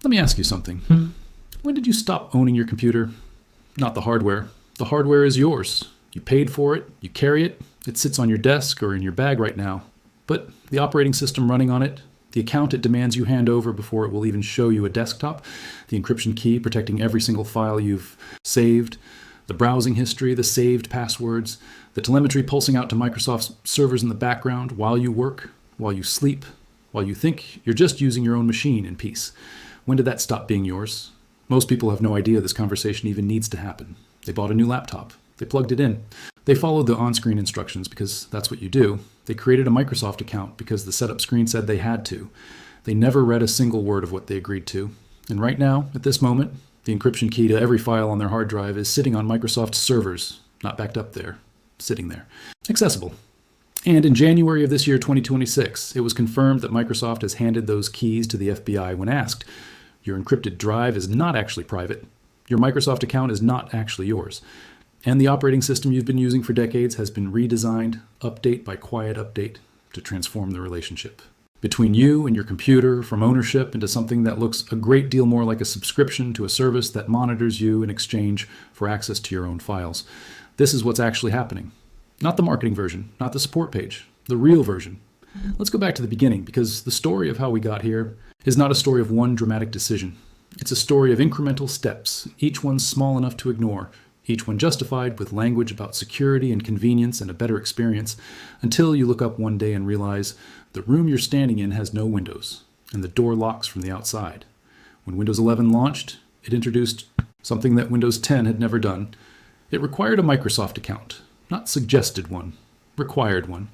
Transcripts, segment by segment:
Let me ask you something. When did you stop owning your computer? Not the hardware. The hardware is yours. You paid for it, you carry it, it sits on your desk or in your bag right now. But the operating system running on it, the account it demands you hand over before it will even show you a desktop, the encryption key protecting every single file you've saved, the browsing history, the saved passwords, the telemetry pulsing out to Microsoft's servers in the background while you work, while you sleep, while you think you're just using your own machine in peace. When did that stop being yours? Most people have no idea this conversation even needs to happen. They bought a new laptop. They plugged it in. They followed the on-screen instructions because that's what you do. They created a Microsoft account because the setup screen said they had to. They never read a single word of what they agreed to. And right now, at this moment, the encryption key to every file on their hard drive is sitting on Microsoft's servers, not backed up there, sitting there, accessible. And in January of this year, 2026, it was confirmed that Microsoft has handed those keys to the FBI when asked. Your encrypted drive is not actually private. Your Microsoft account is not actually yours. And the operating system you've been using for decades has been redesigned, update by quiet update, to transform the relationship between you and your computer from ownership into something that looks a great deal more like a subscription to a service that monitors you in exchange for access to your own files. This is what's actually happening. Not the marketing version, not the support page, the real version. Let's go back to the beginning, because the story of how we got here is not a story of one dramatic decision. It's a story of incremental steps, each one small enough to ignore, each one justified with language about security and convenience and a better experience, until you look up one day and realize the room you're standing in has no windows, and the door locks from the outside. When Windows 11 launched, it introduced something that Windows 10 had never done. It required a Microsoft account, not suggested one, required one.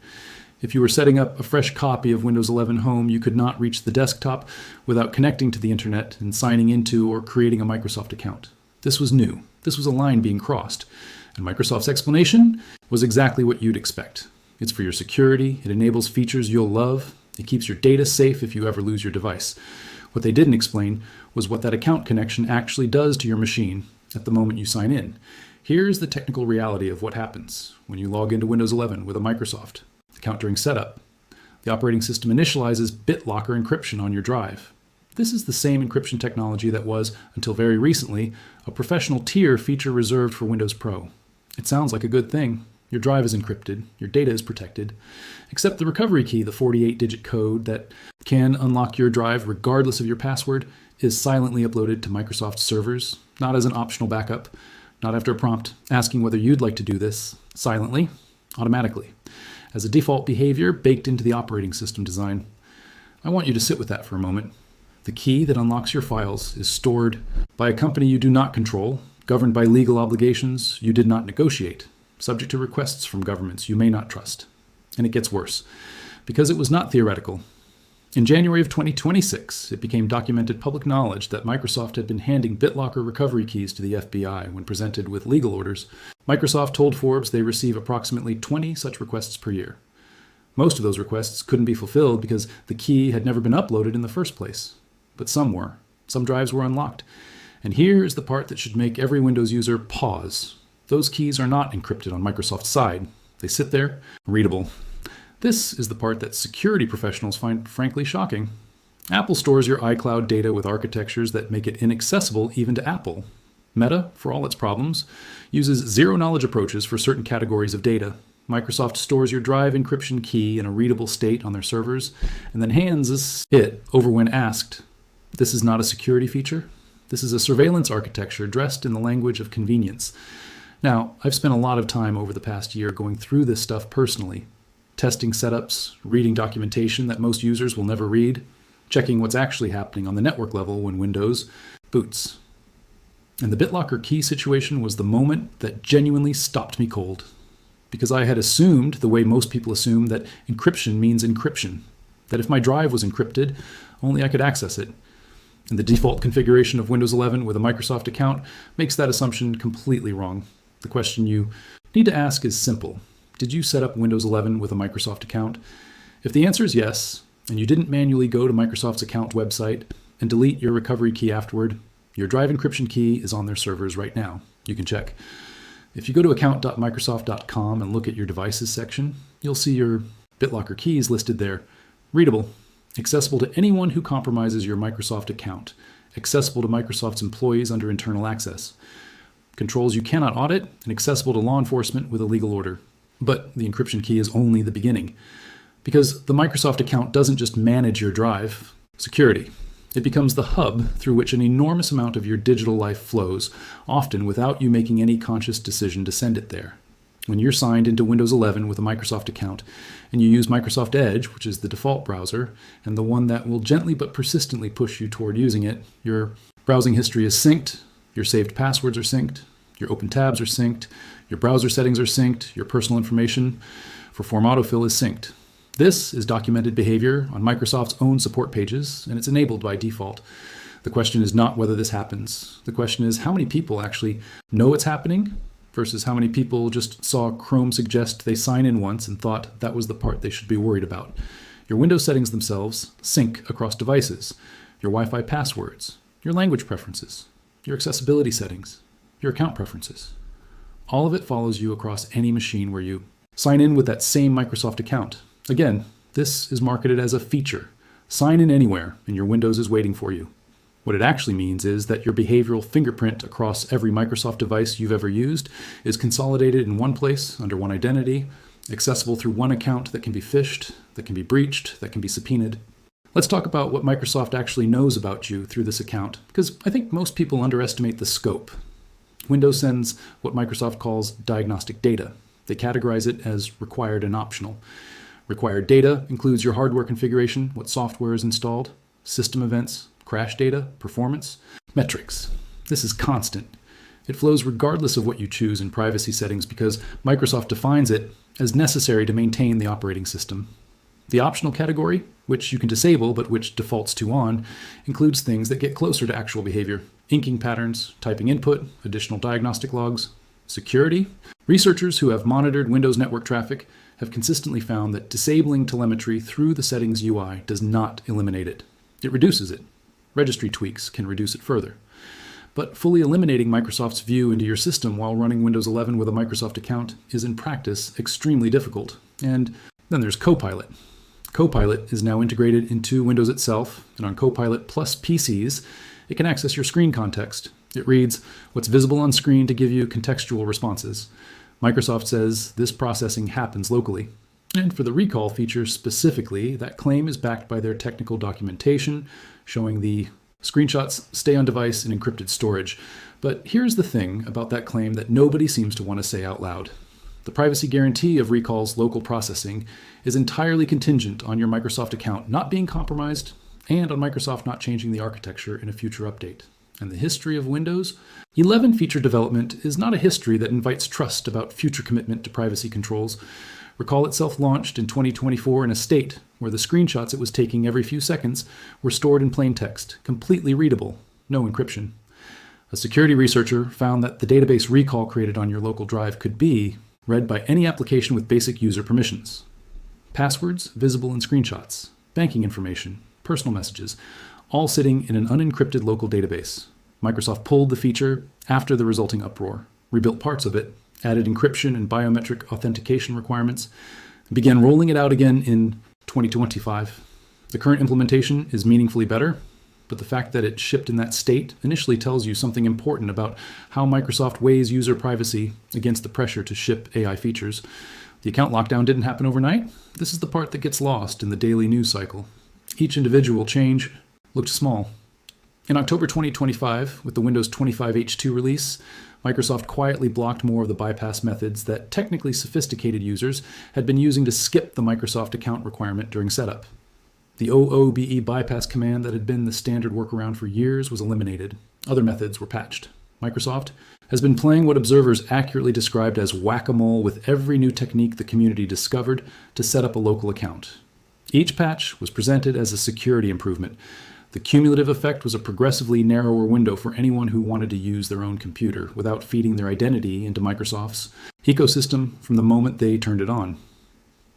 If you were setting up a fresh copy of Windows 11 Home, you could not reach the desktop without connecting to the internet and signing into or creating a Microsoft account. This was new. This was a line being crossed. And Microsoft's explanation was exactly what you'd expect. It's for your security. It enables features you'll love. It keeps your data safe if you ever lose your device. What they didn't explain was what that account connection actually does to your machine at the moment you sign in. Here's the technical reality of what happens when you log into Windows 11 with a Microsoft account during setup. The operating system initializes BitLocker encryption on your drive. This is the same encryption technology that was, until very recently, a professional tier feature reserved for Windows Pro. It sounds like a good thing. Your drive is encrypted, your data is protected, except the recovery key, the 48-digit code that can unlock your drive regardless of your password, is silently uploaded to Microsoft servers, not as an optional backup, not after a prompt asking whether you'd like to do this, silently, automatically, as a default behavior baked into the operating system design. I want you to sit with that for a moment. The key that unlocks your files is stored by a company you do not control, governed by legal obligations you did not negotiate, subject to requests from governments you may not trust. And it gets worse, because it was not theoretical. In January of 2026, it became documented public knowledge that Microsoft had been handing BitLocker recovery keys to the FBI when presented with legal orders. Microsoft told Forbes they receive approximately 20 such requests per year. Most of those requests couldn't be fulfilled because the key had never been uploaded in the first place. But some were. Some drives were unlocked. And here is the part that should make every Windows user pause. Those keys are not encrypted on Microsoft's side. They sit there, readable. This is the part that security professionals find frankly shocking. Apple stores your iCloud data with architectures that make it inaccessible even to Apple. Meta, for all its problems, uses zero-knowledge approaches for certain categories of data. Microsoft stores your drive encryption key in a readable state on their servers, and then hands it over when asked. This is not a security feature. This is a surveillance architecture dressed in the language of convenience. Now, I've spent a lot of time over the past year going through this stuff personally, testing setups, reading documentation that most users will never read, checking what's actually happening on the network level when Windows boots. And the BitLocker key situation was the moment that genuinely stopped me cold, because I had assumed, the way most people assume, that encryption means encryption, that if my drive was encrypted, only I could access it. And the default configuration of Windows 11 with a Microsoft account makes that assumption completely wrong. The question you need to ask is simple. Did you set up Windows 11 with a Microsoft account? If the answer is yes, and you didn't manually go to Microsoft's account website and delete your recovery key afterward, your drive encryption key is on their servers right now. You can check. If you go to account.microsoft.com and look at your devices section, you'll see your BitLocker keys listed there. Readable, accessible to anyone who compromises your Microsoft account, accessible to Microsoft's employees under internal access. Controls you cannot audit and accessible to law enforcement with a legal order. But the encryption key is only the beginning. Because the Microsoft account doesn't just manage your drive, security. It becomes the hub through which an enormous amount of your digital life flows, often without you making any conscious decision to send it there. When you're signed into Windows 11 with a Microsoft account, and you use Microsoft Edge, which is the default browser, and the one that will gently but persistently push you toward using it, your browsing history is synced, your saved passwords are synced, your open tabs are synced, your browser settings are synced, your personal information for form autofill is synced. This is documented behavior on Microsoft's own support pages, and it's enabled by default. The question is not whether this happens. The question is how many people actually know it's happening versus how many people just saw Chrome suggest they sign in once and thought that was the part they should be worried about. Your Windows settings themselves sync across devices, your Wi-Fi passwords, your language preferences, your accessibility settings, your account preferences. All of it follows you across any machine where you sign in with that same Microsoft account. Again, this is marketed as a feature. Sign in anywhere, and your Windows is waiting for you. What it actually means is that your behavioral fingerprint across every Microsoft device you've ever used is consolidated in one place under one identity, accessible through one account that can be phished, that can be breached, that can be subpoenaed. Let's talk about what Microsoft actually knows about you through this account, because I think most people underestimate the scope. Windows sends what Microsoft calls diagnostic data. They categorize it as required and optional. Required data includes your hardware configuration, what software is installed, system events, crash data, performance, metrics. This is constant. It flows regardless of what you choose in privacy settings because Microsoft defines it as necessary to maintain the operating system. The optional category, which you can disable but which defaults to on, includes things that get closer to actual behavior. Inking patterns, typing input, additional diagnostic logs. Security. Researchers who have monitored Windows network traffic have consistently found that disabling telemetry through the settings UI does not eliminate it. It reduces it. Registry tweaks can reduce it further. But fully eliminating Microsoft's view into your system while running Windows 11 with a Microsoft account is in practice extremely difficult. And then there's Copilot. Copilot is now integrated into Windows itself, and on Copilot plus PCs, it can access your screen context. It reads what's visible on screen to give you contextual responses. Microsoft says this processing happens locally. And for the recall feature specifically, that claim is backed by their technical documentation, showing the screenshots stay on device in encrypted storage. But here's the thing about that claim that nobody seems to want to say out loud. The privacy guarantee of recall's local processing is entirely contingent on your Microsoft account not being compromised and on Microsoft not changing the architecture in a future update. And the history of Windows 11 feature development is not a history that invites trust about future commitment to privacy controls. Recall itself launched in 2024 in a state where the screenshots it was taking every few seconds were stored in plain text, completely readable, no encryption. A security researcher found that the database recall created on your local drive could be read by any application with basic user permissions. Passwords visible in screenshots, banking information, personal messages, all sitting in an unencrypted local database. Microsoft pulled the feature after the resulting uproar, rebuilt parts of it, added encryption and biometric authentication requirements, and began rolling it out again in 2025. The current implementation is meaningfully better, but the fact that it shipped in that state initially tells you something important about how Microsoft weighs user privacy against the pressure to ship AI features. The account lockdown didn't happen overnight. This is the part that gets lost in the daily news cycle. Each individual change looked small. In October 2025, with the Windows 25 H2 release, Microsoft quietly blocked more of the bypass methods that technically sophisticated users had been using to skip the Microsoft account requirement during setup. The OOBE bypass command that had been the standard workaround for years was eliminated. Other methods were patched. Microsoft has been playing what observers accurately described as whack-a-mole with every new technique the community discovered to set up a local account. Each patch was presented as a security improvement. The cumulative effect was a progressively narrower window for anyone who wanted to use their own computer without feeding their identity into Microsoft's ecosystem from the moment they turned it on.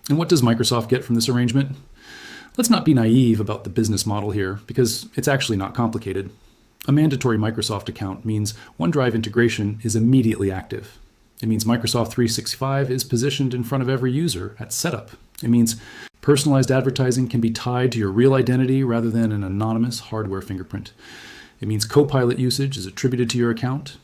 And what does Microsoft get from this arrangement? Let's not be naive about the business model here, because it's actually not complicated. A mandatory Microsoft account means OneDrive integration is immediately active. It means Microsoft 365 is positioned in front of every user at setup. It means personalized advertising can be tied to your real identity rather than an anonymous hardware fingerprint. It means Copilot usage is attributed to your account.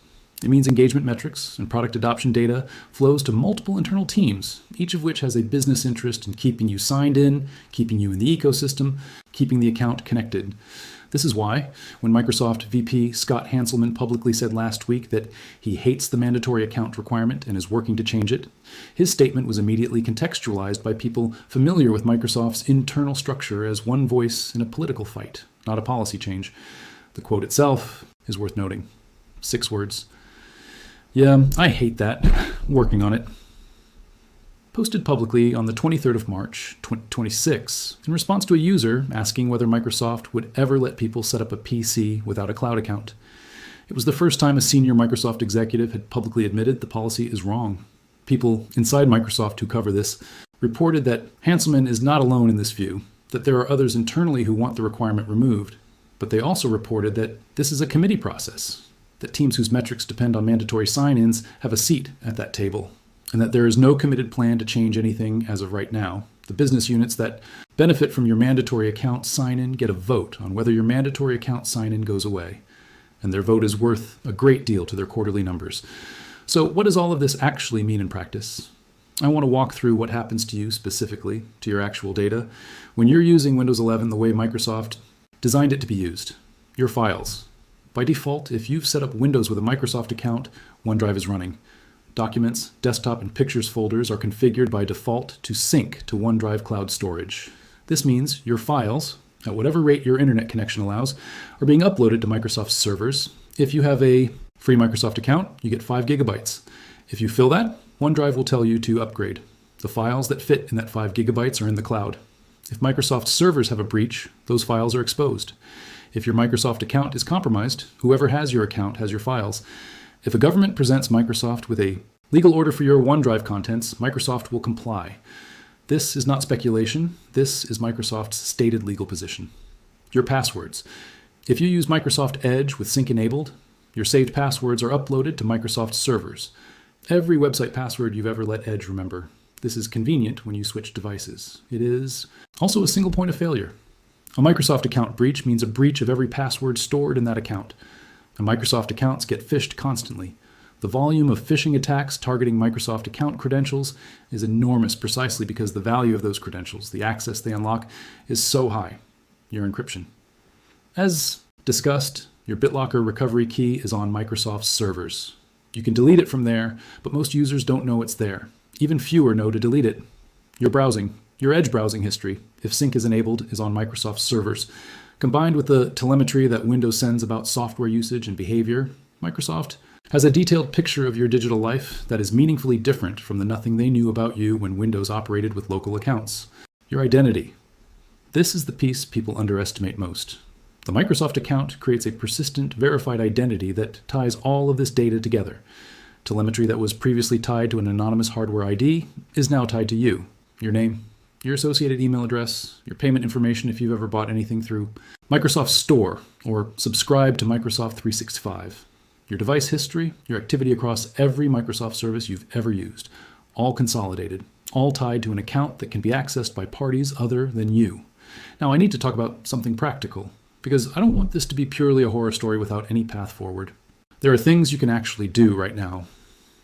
It means engagement metrics and product adoption data flows to multiple internal teams, each of which has a business interest in keeping you signed in, keeping you in the ecosystem, keeping the account connected. This is why, when Microsoft VP Scott Hanselman publicly said last week that he hates the mandatory account requirement and is working to change it, his statement was immediately contextualized by people familiar with Microsoft's internal structure as one voice in a political fight, not a policy change. The quote itself is worth noting. 6 words. Yeah, I hate that. Working on it. Posted publicly on the 23rd of March, 2026, in response to a user asking whether Microsoft would ever let people set up a PC without a cloud account. It was the first time a senior Microsoft executive had publicly admitted the policy is wrong. People inside Microsoft who cover this reported that Hanselman is not alone in this view, that there are others internally who want the requirement removed. But they also reported that this is a committee process, that teams whose metrics depend on mandatory sign-ins have a seat at that table, and that there is no committed plan to change anything as of right now. The business units that benefit from your mandatory account sign-in get a vote on whether your mandatory account sign-in goes away, and their vote is worth a great deal to their quarterly numbers. So what does all of this actually mean in practice? I want to walk through what happens to you specifically, to your actual data, when you're using Windows 11 the way Microsoft designed it to be used. Your files. By default, if you've set up Windows with a Microsoft account, OneDrive is running. Documents, desktop, and pictures folders are configured by default to sync to OneDrive cloud storage. This means your files, at whatever rate your internet connection allows, are being uploaded to Microsoft's servers. If you have a free Microsoft account, you get 5 gigabytes. If you fill that, OneDrive will tell you to upgrade. The files that fit in that 5 gigabytes are in the cloud. If Microsoft servers have a breach, those files are exposed. If your Microsoft account is compromised, whoever has your account has your files. If a government presents Microsoft with a legal order for your OneDrive contents, Microsoft will comply. This is not speculation. This is Microsoft's stated legal position. Your passwords. If you use Microsoft Edge with sync enabled, your saved passwords are uploaded to Microsoft servers. Every website password you've ever let Edge remember. This is convenient when you switch devices. It is also a single point of failure. A Microsoft account breach means a breach of every password stored in that account. And Microsoft accounts get phished constantly. The volume of phishing attacks targeting Microsoft account credentials is enormous precisely because the value of those credentials, the access they unlock, is so high. Your encryption. As discussed, your BitLocker recovery key is on Microsoft's servers. You can delete it from there, but most users don't know it's there. Even fewer know to delete it. Your browsing, your Edge browsing history, if sync is enabled, is on Microsoft's servers. Combined with the telemetry that Windows sends about software usage and behavior, Microsoft has a detailed picture of your digital life that is meaningfully different from the nothing they knew about you when Windows operated with local accounts. Your identity. This is the piece people underestimate most. The Microsoft account creates a persistent, verified identity that ties all of this data together. Telemetry that was previously tied to an anonymous hardware ID is now tied to you, your name, your associated email address, your payment information if you've ever bought anything through Microsoft Store or subscribe to Microsoft 365, your device history, your activity across every Microsoft service you've ever used, all consolidated, all tied to an account that can be accessed by parties other than you. Now, I need to talk about something practical, because I don't want this to be purely a horror story without any path forward. There are things you can actually do right now.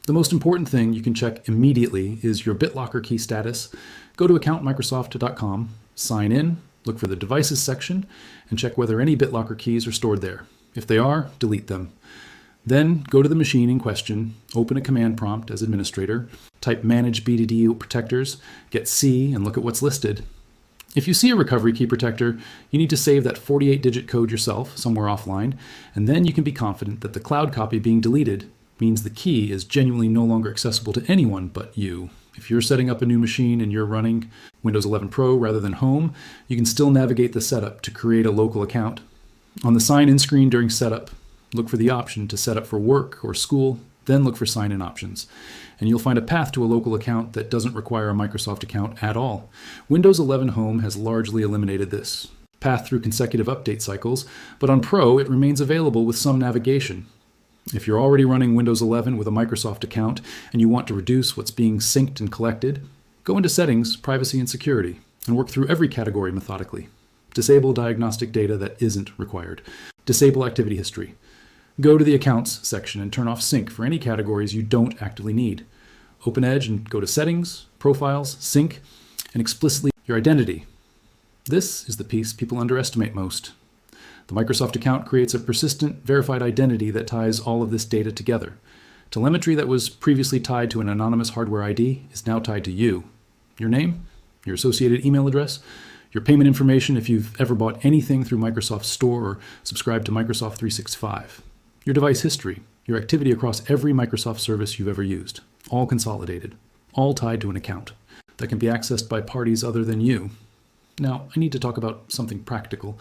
The most important thing you can check immediately is your BitLocker key status. Go to accountmicrosoft.com, sign in, look for the Devices section, and check whether any BitLocker keys are stored there. If they are, delete them. Then go to the machine in question, open a command prompt as administrator, type manage BDD protectors, get C, and look at what's listed. If you see a recovery key protector, you need to save that 48-digit code yourself somewhere offline, and then you can be confident that the cloud copy being deleted means the key is genuinely no longer accessible to anyone but you. If you're setting up a new machine and you're running Windows 11 Pro rather than Home, you can still navigate the setup to create a local account. On the sign-in screen during setup, look for the option to set up for work or school, then look for sign-in options. And you'll find a path to a local account that doesn't require a Microsoft account at all. Windows 11 Home has largely eliminated this path through consecutive update cycles, but on Pro it remains available with some navigation. If you're already running Windows 11 with a Microsoft account and you want to reduce what's being synced and collected, go into Settings, Privacy and Security, and work through every category methodically. Disable diagnostic data that isn't required. Disable activity history. Go to the Accounts section and turn off Sync for any categories you don't actively need. Open Edge and go to Settings, Profiles, Sync, and explicitly your identity. This is the piece people underestimate most. The Microsoft account creates a persistent, verified identity that ties all of this data together. Telemetry that was previously tied to an anonymous hardware ID is now tied to you. Your name, your associated email address, your payment information if you've ever bought anything through Microsoft Store or subscribed to Microsoft 365. Your device history, your activity across every Microsoft service you've ever used, all consolidated, all tied to an account that can be accessed by parties other than you. Now, I need to talk about something practical,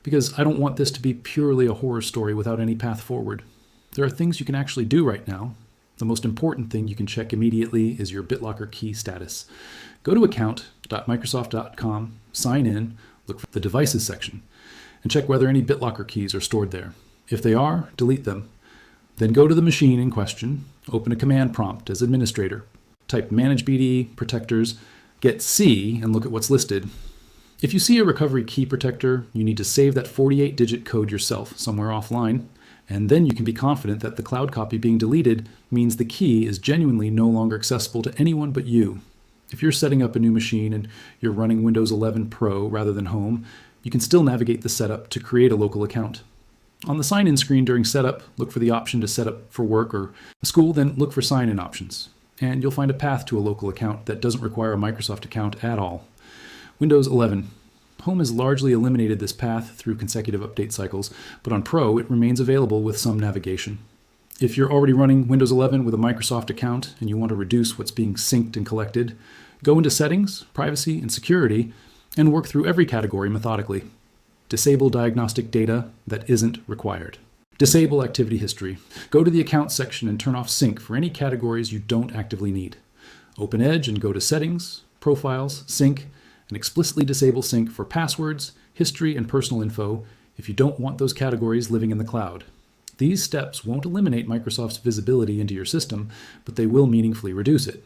because I don't want this to be purely a horror story without any path forward. There are things you can actually do right now. The most important thing you can check immediately is your BitLocker key status. Go to account.microsoft.com, sign in, look for the Devices section, and check whether any BitLocker keys are stored there. If they are, delete them. Then go to the machine in question, open a command prompt as administrator, type manage BD protectors, get C, and look at what's listed. If you see a recovery key protector, you need to save that 48-digit code yourself somewhere offline, and then you can be confident that the cloud copy being deleted means the key is genuinely no longer accessible to anyone but you. If you're setting up a new machine and you're running Windows 11 Pro rather than Home, you can still navigate the setup to create a local account. On the sign-in screen during setup, look for the option to set up for work or school, then look for sign-in options. And you'll find a path to a local account that doesn't require a Microsoft account at all. Windows 11. Home has largely eliminated this path through consecutive update cycles, but on Pro it remains available with some navigation. If you're already running Windows 11 with a Microsoft account and you want to reduce what's being synced and collected, go into Settings, Privacy, and Security, and work through every category methodically. Disable diagnostic data that isn't required. Disable activity history. Go to the Accounts section and turn off Sync for any categories you don't actively need. Open Edge and go to Settings, Profiles, Sync, and explicitly disable Sync for passwords, history, and personal info if you don't want those categories living in the cloud. These steps won't eliminate Microsoft's visibility into your system, but they will meaningfully reduce it.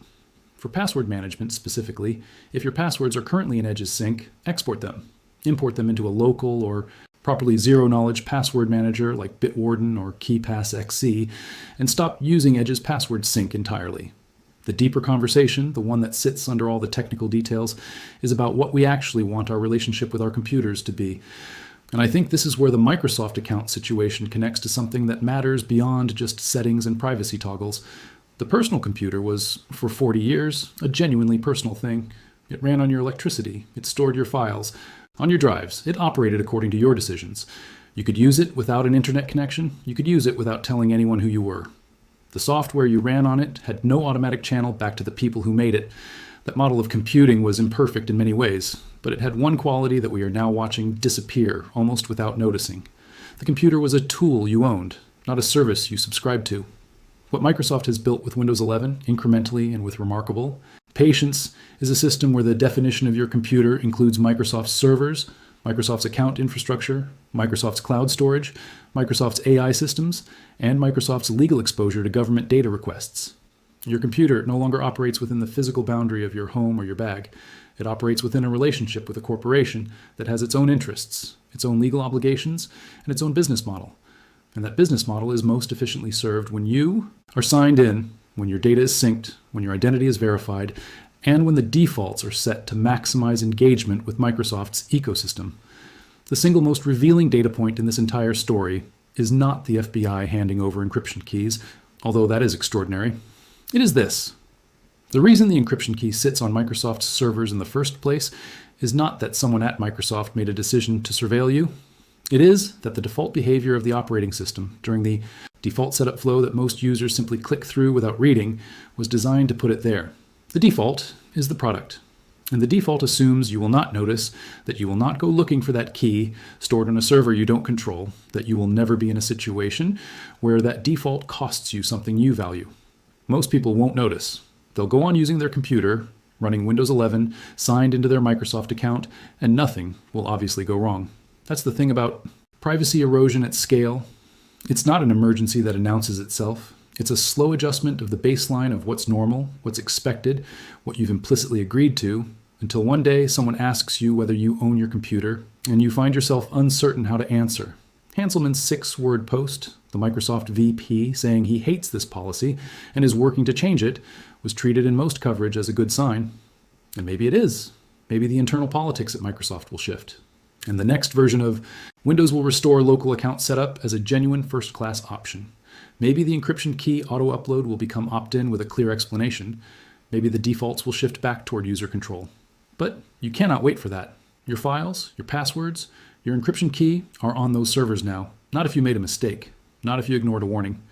For password management specifically, if your passwords are currently in Edge's sync, export them. Import them into a local or properly zero-knowledge password manager like Bitwarden or KeePassXC, and stop using Edge's password sync entirely. The deeper conversation, the one that sits under all the technical details, is about what we actually want our relationship with our computers to be. And I think this is where the Microsoft account situation connects to something that matters beyond just settings and privacy toggles. The personal computer was, for 40 years, a genuinely personal thing. It ran on your electricity. It stored your files. On your drives, it operated according to your decisions. You could use it without an internet connection. You could use it without telling anyone who you were. The software you ran on it had no automatic channel back to the people who made it. That model of computing was imperfect in many ways, but it had one quality that we are now watching disappear almost without noticing. The computer was a tool you owned, not a service you subscribed to. What Microsoft has built with Windows 11, incrementally and with Remarkable, Patience is a system where the definition of your computer includes Microsoft's servers, Microsoft's account infrastructure, Microsoft's cloud storage, Microsoft's AI systems, and Microsoft's legal exposure to government data requests. Your computer no longer operates within the physical boundary of your home or your bag. It operates within a relationship with a corporation that has its own interests, its own legal obligations, and its own business model. And that business model is most efficiently served when you are signed in, when your data is synced, when your identity is verified, and when the defaults are set to maximize engagement with Microsoft's ecosystem. The single most revealing data point in this entire story is not the FBI handing over encryption keys, although that is extraordinary. It is this. The reason the encryption key sits on Microsoft's servers in the first place is not that someone at Microsoft made a decision to surveil you. It is that the default behavior of the operating system during the default setup flow that most users simply click through without reading was designed to put it there. The default is the product, and the default assumes you will not notice, that you will not go looking for that key stored on a server you don't control, that you will never be in a situation where that default costs you something you value. Most people won't notice. They'll go on using their computer, running Windows 11, signed into their Microsoft account, and nothing will obviously go wrong. That's the thing about privacy erosion at scale. It's not an emergency that announces itself. It's a slow adjustment of the baseline of what's normal, what's expected, what you've implicitly agreed to, until one day someone asks you whether you own your computer, and you find yourself uncertain how to answer. Hanselman's 6-word post, the Microsoft VP saying he hates this policy and is working to change it, was treated in most coverage as a good sign. And maybe it is. Maybe the internal politics at Microsoft will shift. And the next version of Windows will restore local account setup as a genuine first-class option. Maybe the encryption key auto-upload will become opt-in with a clear explanation. Maybe the defaults will shift back toward user control. But you cannot wait for that. Your files, your passwords, your encryption key are on those servers now. Not if you made a mistake. Not if you ignored a warning.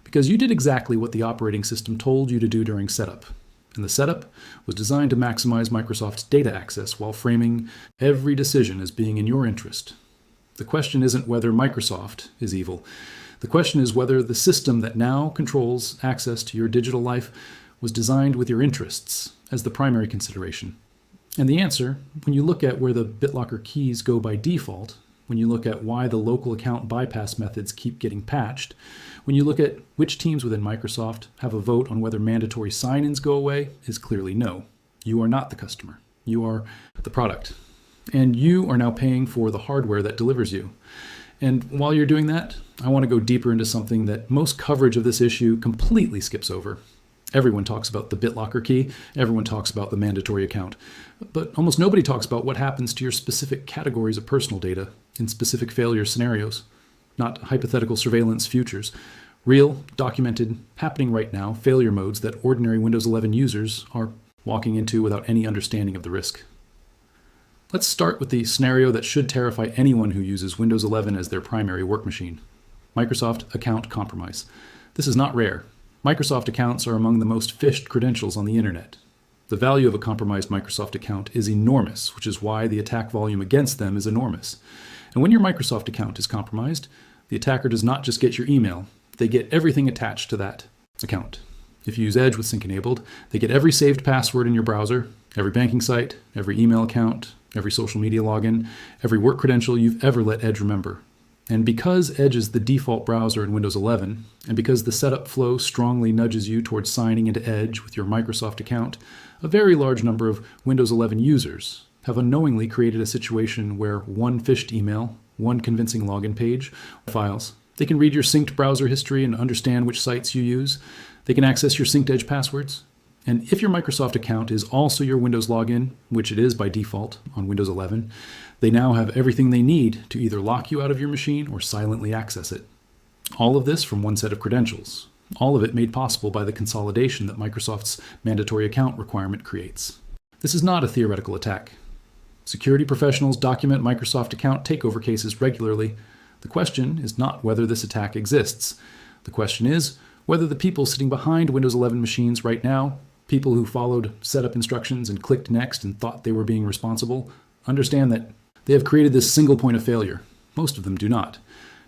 Because you did exactly what the operating system told you to do during setup. And the setup was designed to maximize Microsoft's data access while framing every decision as being in your interest. The question isn't whether Microsoft is evil. The question is whether the system that now controls access to your digital life was designed with your interests as the primary consideration. And the answer, when you look at where the BitLocker keys go by default, when you look at why the local account bypass methods keep getting patched, when you look at which teams within Microsoft have a vote on whether mandatory sign-ins go away, is clearly no. You are not the customer. You are the product. And you are now paying for the hardware that delivers you. And while you're doing that, I want to go deeper into something that most coverage of this issue completely skips over. Everyone talks about the BitLocker key. Everyone talks about the mandatory account. But almost nobody talks about what happens to your specific categories of personal data in specific failure scenarios, not hypothetical surveillance futures. Real, documented, happening right now failure modes that ordinary Windows 11 users are walking into without any understanding of the risk. Let's start with the scenario that should terrify anyone who uses Windows 11 as their primary work machine. Microsoft account compromise. This is not rare. Microsoft accounts are among the most phished credentials on the internet. The value of a compromised Microsoft account is enormous, which is why the attack volume against them is enormous. And when your Microsoft account is compromised, the attacker does not just get your email, they get everything attached to that account. If you use Edge with sync enabled, they get every saved password in your browser, every banking site, every email account, every social media login, every work credential you've ever let Edge remember. And because Edge is the default browser in Windows 11, and because the setup flow strongly nudges you towards signing into Edge with your Microsoft account, a very large number of Windows 11 users have unknowingly created a situation where one phished email, one convincing login page, files. They can read your synced browser history and understand which sites you use. They can access your synced Edge passwords. And if your Microsoft account is also your Windows login, which it is by default on Windows 11, they now have everything they need to either lock you out of your machine or silently access it. All of this from one set of credentials. All of it made possible by the consolidation that Microsoft's mandatory account requirement creates. This is not a theoretical attack. Security professionals document Microsoft account takeover cases regularly. The question is not whether this attack exists. The question is whether the people sitting behind Windows 11 machines right now, people who followed setup instructions and clicked next and thought they were being responsible, understand that they have created this single point of failure. Most of them do not.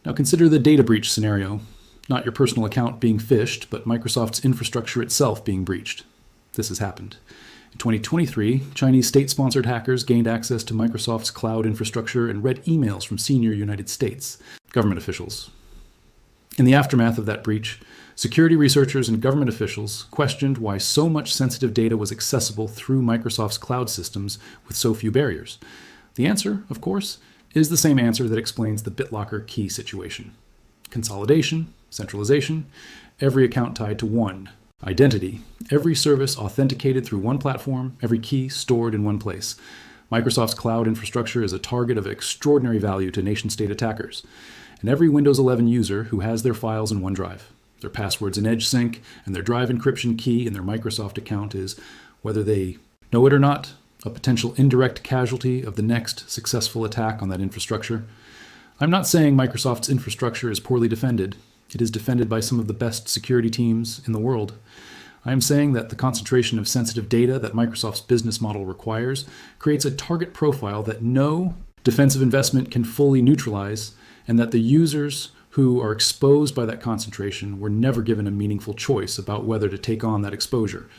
Now consider the data breach scenario. Not your personal account being phished, but Microsoft's infrastructure itself being breached. This has happened. In 2023, Chinese state-sponsored hackers gained access to Microsoft's cloud infrastructure and read emails from senior United States government officials. In the aftermath of that breach, security researchers and government officials questioned why so much sensitive data was accessible through Microsoft's cloud systems with so few barriers. The answer, of course, is the same answer that explains the BitLocker key situation. Consolidation, centralization, every account tied to one. Identity, every service authenticated through one platform, every key stored in one place. Microsoft's cloud infrastructure is a target of extraordinary value to nation-state attackers. And every Windows 11 user who has their files in OneDrive, their passwords in Edge Sync, and their Drive encryption key in their Microsoft account is, whether they know it or not, a potential indirect casualty of the next successful attack on that infrastructure. I'm not saying Microsoft's infrastructure is poorly defended. It is defended by some of the best security teams in the world. I am saying that the concentration of sensitive data that Microsoft's business model requires creates a target profile that no defensive investment can fully neutralize, and that the users who are exposed by that concentration were never given a meaningful choice about whether to take on that exposure.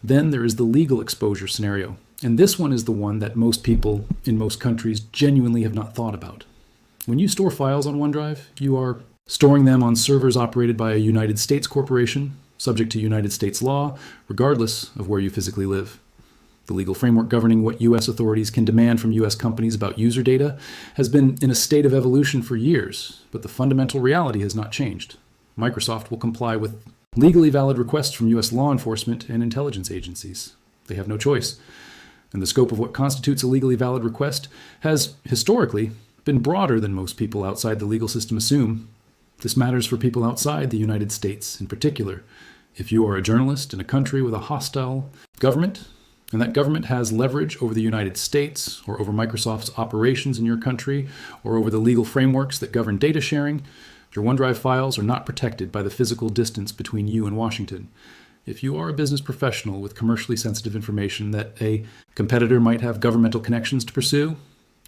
Then there is the legal exposure scenario, and this one is the one that most people in most countries genuinely have not thought about. When you store files on OneDrive, you are storing them on servers operated by a United States corporation, subject to United States law, regardless of where you physically live. The legal framework governing what U.S. authorities can demand from U.S. companies about user data has been in a state of evolution for years, but the fundamental reality has not changed. Microsoft will comply with legally valid requests from U.S. law enforcement and intelligence agencies. They have no choice. And the scope of what constitutes a legally valid request has, historically, been broader than most people outside the legal system assume. This matters for people outside the United States in particular. If you are a journalist in a country with a hostile government, and that government has leverage over the United States or over Microsoft's operations in your country or over the legal frameworks that govern data sharing, your OneDrive files are not protected by the physical distance between you and Washington. If you are a business professional with commercially sensitive information that a competitor might have governmental connections to pursue,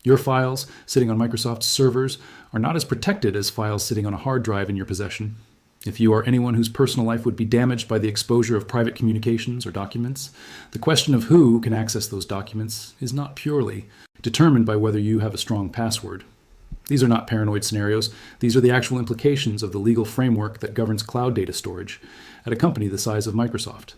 your files sitting on Microsoft's servers are not as protected as files sitting on a hard drive in your possession. If you are anyone whose personal life would be damaged by the exposure of private communications or documents, the question of who can access those documents is not purely determined by whether you have a strong password. These are not paranoid scenarios. These are the actual implications of the legal framework that governs cloud data storage at a company the size of Microsoft.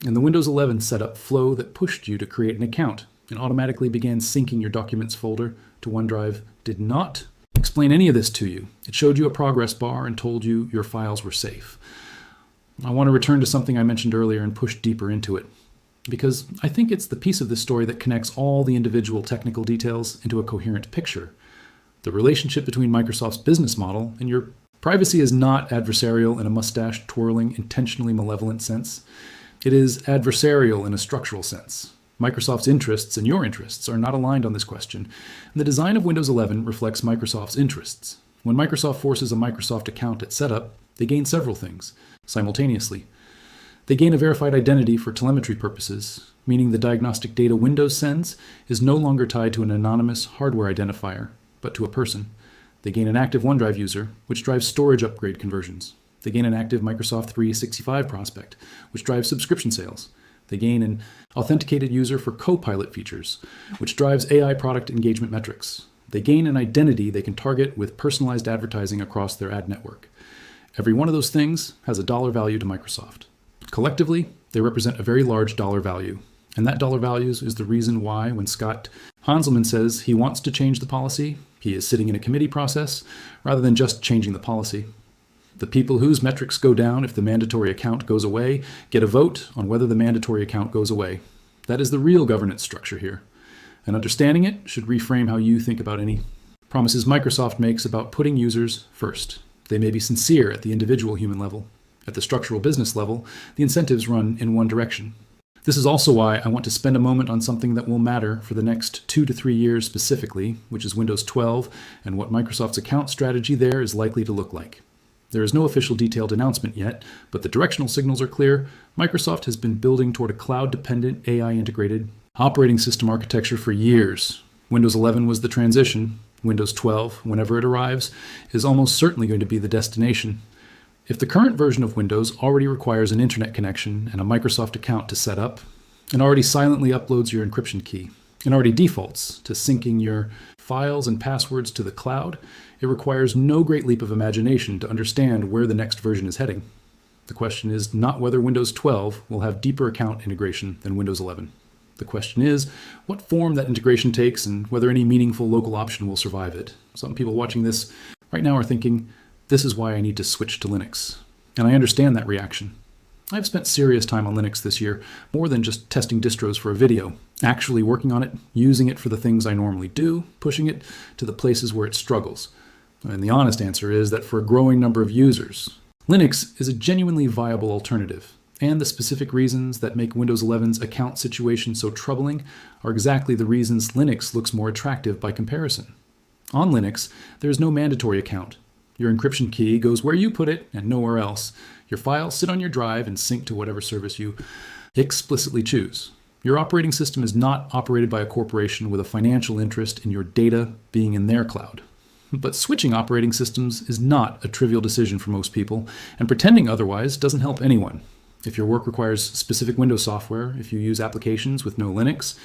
And the Windows 11 setup flow that pushed you to create an account and automatically began syncing your documents folder to OneDrive did not explain any of this to you. It showed you a progress bar and told you your files were safe. I want to return to something I mentioned earlier and push deeper into it, because I think it's the piece of this story that connects all the individual technical details into a coherent picture. The relationship between Microsoft's business model and your privacy is not adversarial in a mustache-twirling, intentionally malevolent sense. It is adversarial in a structural sense. Microsoft's interests and your interests are not aligned on this question, and the design of Windows 11 reflects Microsoft's interests. When Microsoft forces a Microsoft account at setup, they gain several things simultaneously. They gain a verified identity for telemetry purposes, meaning the diagnostic data Windows sends is no longer tied to an anonymous hardware identifier, but to a person. They gain an active OneDrive user, which drives storage upgrade conversions. They gain an active Microsoft 365 prospect, which drives subscription sales. They gain an authenticated user for Copilot features, which drives AI product engagement metrics. They gain an identity they can target with personalized advertising across their ad network. Every one of those things has a dollar value to Microsoft. Collectively, they represent a very large dollar value. And that dollar value is the reason why when Scott Hanselman says he wants to change the policy, he is sitting in a committee process rather than just changing the policy. The people whose metrics go down if the mandatory account goes away get a vote on whether the mandatory account goes away. That is the real governance structure here. And understanding it should reframe how you think about any promises Microsoft makes about putting users first. They may be sincere at the individual human level. At the structural business level, the incentives run in one direction. This is also why I want to spend a moment on something that will matter for the next 2 to 3 years specifically, which is Windows 12 and what Microsoft's account strategy there is likely to look like. There is no official detailed announcement yet, but the directional signals are clear. Microsoft has been building toward a cloud-dependent, AI-integrated operating system architecture for years. Windows 11 was the transition. Windows 12, whenever it arrives, is almost certainly going to be the destination. If the current version of Windows already requires an internet connection and a Microsoft account to set up, and already silently uploads your encryption key, and already defaults to syncing your files and passwords to the cloud, it requires no great leap of imagination to understand where the next version is heading. The question is not whether Windows 12 will have deeper account integration than Windows 11. The question is what form that integration takes and whether any meaningful local option will survive it. Some people watching this right now are thinking, this is why I need to switch to Linux. And I understand that reaction. I've spent serious time on Linux this year, more than just testing distros for a video, actually working on it, using it for the things I normally do, pushing it to the places where it struggles. And the honest answer is that for a growing number of users, Linux is a genuinely viable alternative. And the specific reasons that make Windows 11's account situation so troubling are exactly the reasons Linux looks more attractive by comparison. On Linux, there is no mandatory account. Your encryption key goes where you put it and nowhere else. Your files sit on your drive and sync to whatever service you explicitly choose. Your operating system is not operated by a corporation with a financial interest in your data being in their cloud. But switching operating systems is not a trivial decision for most people, and pretending otherwise doesn't help anyone. If your work requires specific Windows software, if you use applications with no Linux,